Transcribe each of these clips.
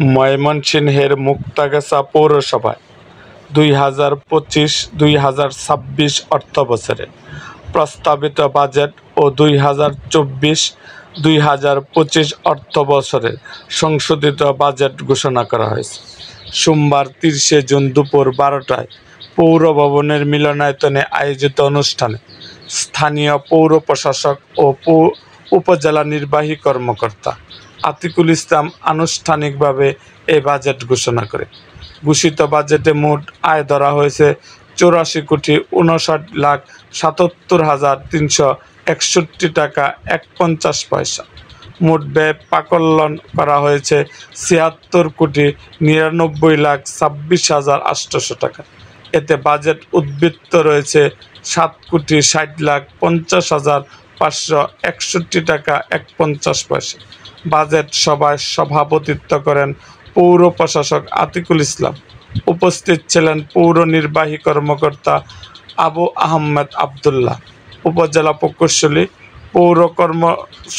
ময়মনসিংহের মুক্তাগাছা পৌরসভায় 2025-2026 অর্থবছরে প্রস্তাবিত বাজেট ও 2024-2025 অর্থবছরের সংশোধিত বাজেট ঘোষণা করা হয়েছে। সোমবার 30 জুন দুপুর 12টায় পৌর ভবনের মিলনায়তনে আয়োজিত অনুষ্ঠানে স্থানীয় পৌর প্রশাসক ও উপজেলা নির্বাহী কর্মকর্তা আতিকুল ইসলাম আনুষ্ঠানিকভাবে এই বাজেট ঘোষণা করে। ঘোষিত বাজেটে মোট আয় ধরা হয়েছে 84,77,361 টাকা 51 পয়সা। মোট ব্যয় প্রাকলন করা হয়েছে 76,99,26,800 টাকা। এতে বাজেট উদ্বৃত্ত রয়েছে 7,50,50,561 টাকা 51 পয়সা। বাজেট সভায় সভাপতিত্ব করেন পৌর প্রশাসক আতিকুল ইসলাম। উপস্থিত ছিলেন পৌর নির্বাহী কর্মকর্তা আবু আহমেদ আবদুল্লাহ, উপজেলা প্রকৌশলী, পৌর কর্ম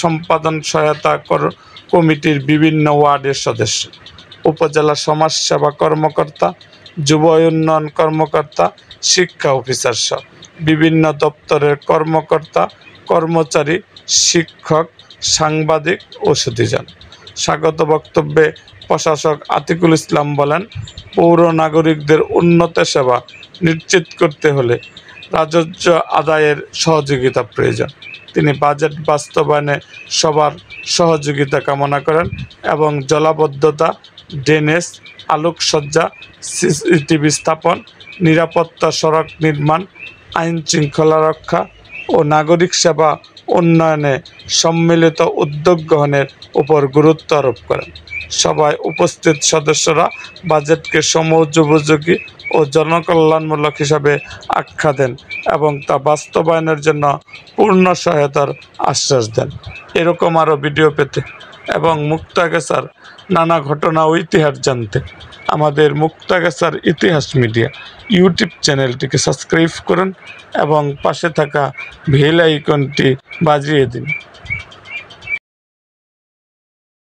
সম্পাদন সহায়তা কমিটির বিভিন্ন ওয়ার্ডের সদস্য, উপজেলা সমাজসেবা কর্মকর্তা, যুব উন্নয়ন কর্মকর্তা, শিক্ষা অফিসার সহ বিভিন্ন দপ্তরের কর্মকর্তা, কর্মচারী, শিক্ষক, সাংবাদিক ও সুধীজন। স্বাগত বক্তব্যে প্রশাসক আতিকুল ইসলাম বলেন, পৌর নাগরিকদের উন্নত সেবা নিশ্চিত করতে হলে রাজস্ব আদায়ের সহযোগিতা প্রয়োজন। তিনি বাজেট বাস্তবায়নে সবার সহযোগিতা কামনা করেন এবং জলাবদ্ধতা, ড্রেনেজ, আলোকসজ্জা, সিসিটিভি স্থাপন, নিরাপত্তা, সড়ক নির্মাণ, আইন শৃঙ্খলা রক্ষা ও নাগরিক সেবা উন্নয়নে সম্মিলিত উদ্যোগ গ্রহণের উপর গুরুত্ব আরোপ করেন। সভায় উপস্থিত সদস্যরা বাজেটকে সময়োপযোগী ও জনকল্যাণমূলক হিসাবে আখ্যা দেন এবং তা বাস্তবায়নের জন্য পূর্ণ সহায়তার আশ্বাস দেন। এরকম আরও ভিডিও পেতে এবং মুক্তাগাছার নানা ঘটনা ও ইতিহাস জানতে আমাদের মুক্তাগাছার ইতিহাস মিডিয়া ইউটিউব চ্যানেলটিকে সাবস্ক্রাইব করুন এবং পাশে থাকা বেল আইকনটি বাজিয়ে দিন।